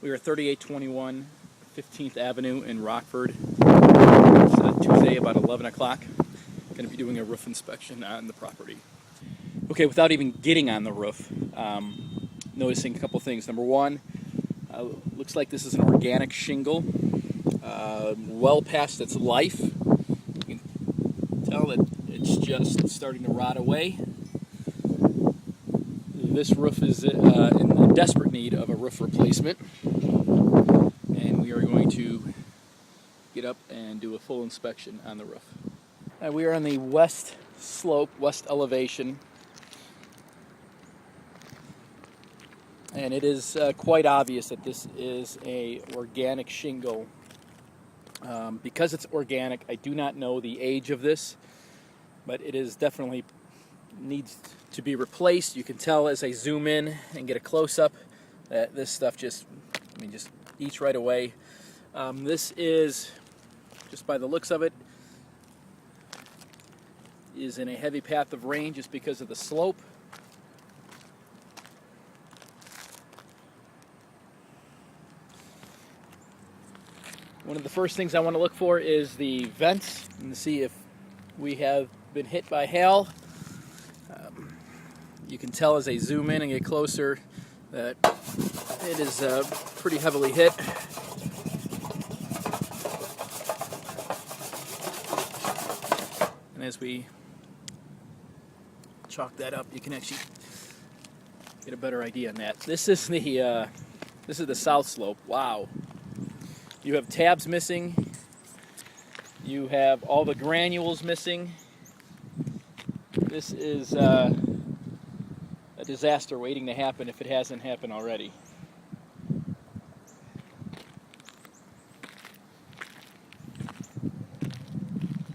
We are 3821 15th Avenue in Rockford. It's Tuesday about 11 o'clock. Going to be doing a roof inspection on the property. Okay, without even getting on the roof, noticing a couple things. Number one, looks like this is an organic shingle, well past its life. You can tell that it's just starting to rot away. This roof is in desperate need of a roof replacement, and we are going to get up and do a full inspection on the roof. We are on the west slope, west elevation, and it is quite obvious that this is a organic shingle. Because it's organic, I do not know the age of this, but it is definitely needs to be replaced. You can tell as I zoom in and get a close-up that this stuff just eats right away. This is, just by the looks of it, is in a heavy path of rain just because of the slope. One of the first things I want to look for is the vents and to see if we have been hit by hail. You can tell as I zoom in and get closer that it is pretty heavily hit. And as we chalk that up, you can actually get a better idea on that. This is the south slope. Wow. You have tabs missing. You have all the granules missing. This is a disaster waiting to happen if it hasn't happened already.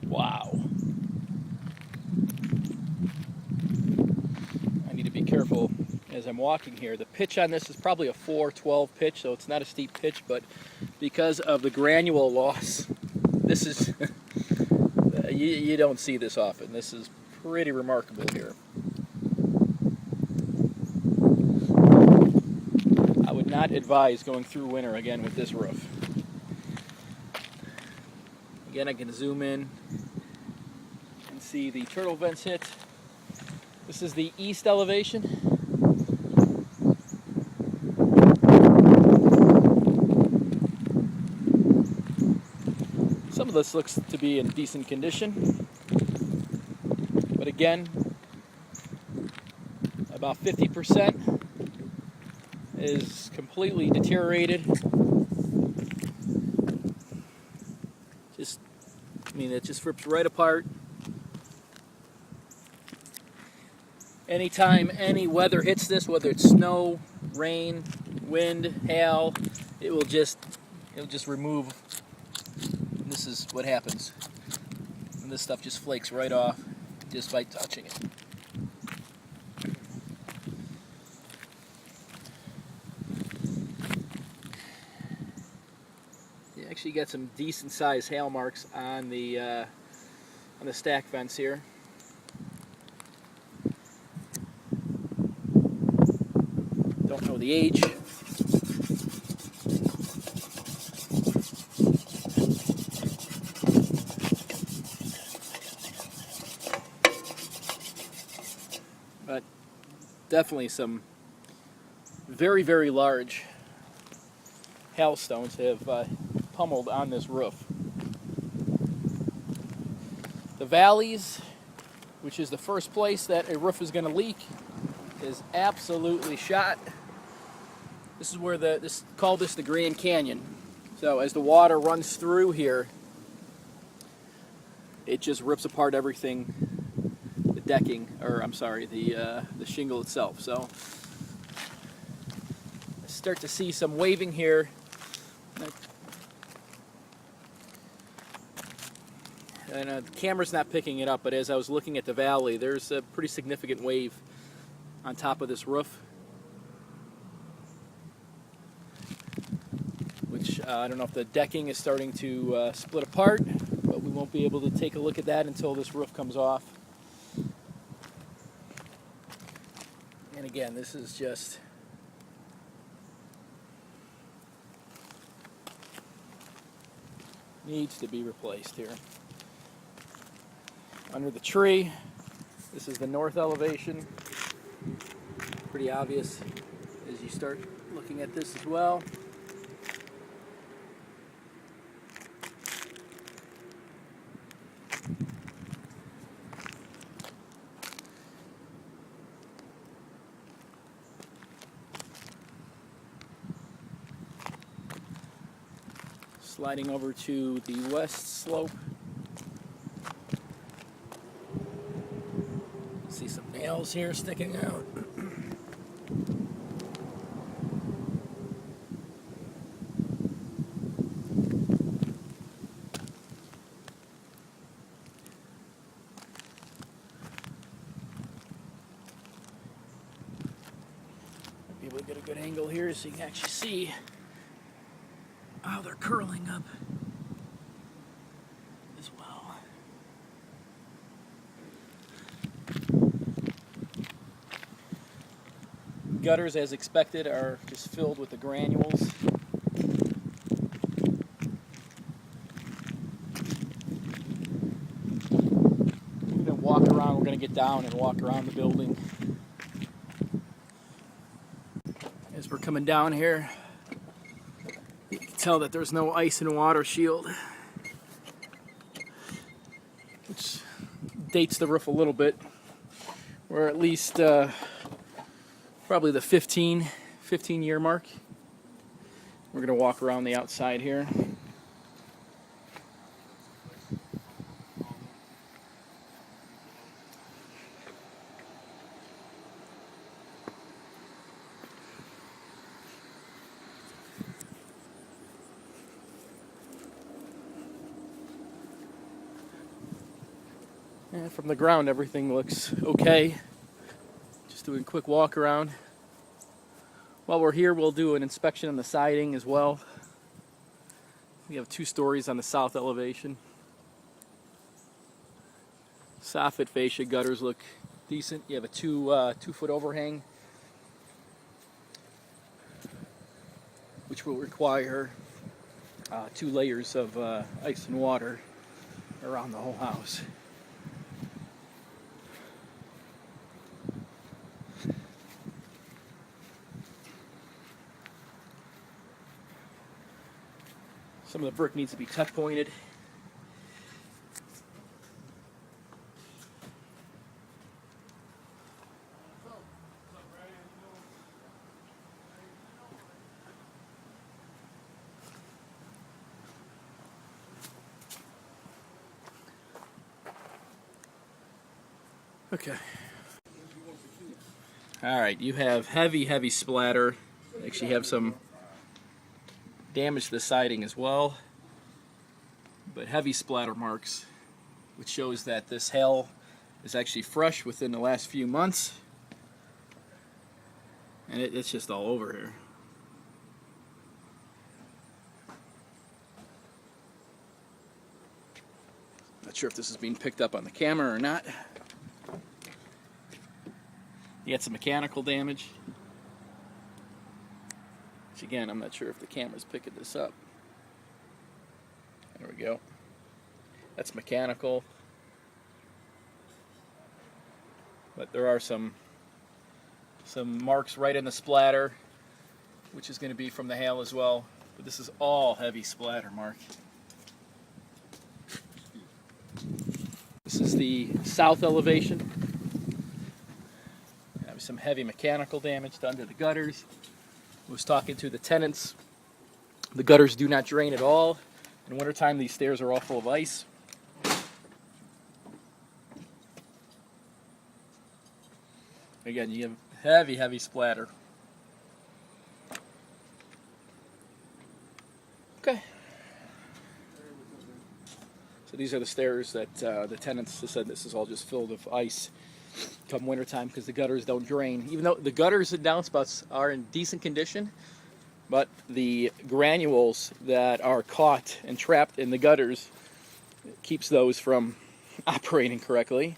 Wow. I need to be careful as I'm walking here. The pitch on this is probably a 412 pitch, so it's not a steep pitch, but because of the granule loss, this is you don't see this often. This is pretty remarkable here. I would not advise going through winter again with this roof. Again, I can zoom in and see the turtle vents hit. This is the east elevation. Some of this looks to be in decent condition, but again, about 50% is completely deteriorated. It just rips right apart. Anytime any weather hits this, whether it's snow, rain, wind, hail, it'll just remove. And this is what happens. And this stuff just flakes right off just by touching it. You actually got some decent sized hail marks on the stack vents here. Don't know the age. But definitely some very, very large hailstones have pummeled on this roof. The valleys, which is the first place that a roof is going to leak, is absolutely shot. This is where call this the Grand Canyon. So as the water runs through here, it just rips apart everything, the decking, or I'm sorry, the shingle itself. So I start to see some waving here. And the camera's not picking it up, but as I was looking at the valley, there's a pretty significant wave on top of this roof, which I don't know if the decking is starting to split apart, but we won't be able to take a look at that until this roof comes off. And again, this is just needs to be replaced here. Under the tree, this is the north elevation. Pretty obvious as you start looking at this as well. Sliding over to the west slope. See some nails here sticking out. Be able to get a good angle here so you can actually see how they're curling up as well. Gutters, as expected, are just filled with the granules. We're going to walk around, we're going to get down and walk around the building. As we're coming down here, you can tell that there's no ice and water shield, which dates the roof a little bit. We're at least probably the 15-year mark. We're going to walk around the outside here. And from the ground, everything looks okay. Just doing a quick walk around. While we're here, we'll do an inspection on the siding as well. We have 2 stories on the south elevation. Soffit fascia gutters look decent. You have a 2-foot overhang, which will require 2 layers of ice and water around the whole house. Some of the brick needs to be tuck pointed. Okay. All right, you have heavy splatter. Actually have some damage to the siding as well, but heavy splatter marks, which shows that this hail is actually fresh within the last few months, and it's just all over here. Not sure if this is being picked up on the camera or not. You got some mechanical damage. Again, I'm not sure if the camera's picking this up. There we go. That's mechanical. But there are some marks right in the splatter, which is going to be from the hail as well. But this is all heavy splatter mark. This is the south elevation. Have some heavy mechanical damage done to the gutters. I was talking to the tenants. The gutters do not drain at all. In wintertime, these stairs are all full of ice. Again, you have heavy splatter. Okay. So these are the stairs that the tenants said this is all just filled with ice come wintertime because the gutters don't drain. Even though the gutters and downspouts are in decent condition, but the granules that are caught and trapped in the gutters keeps those from operating correctly.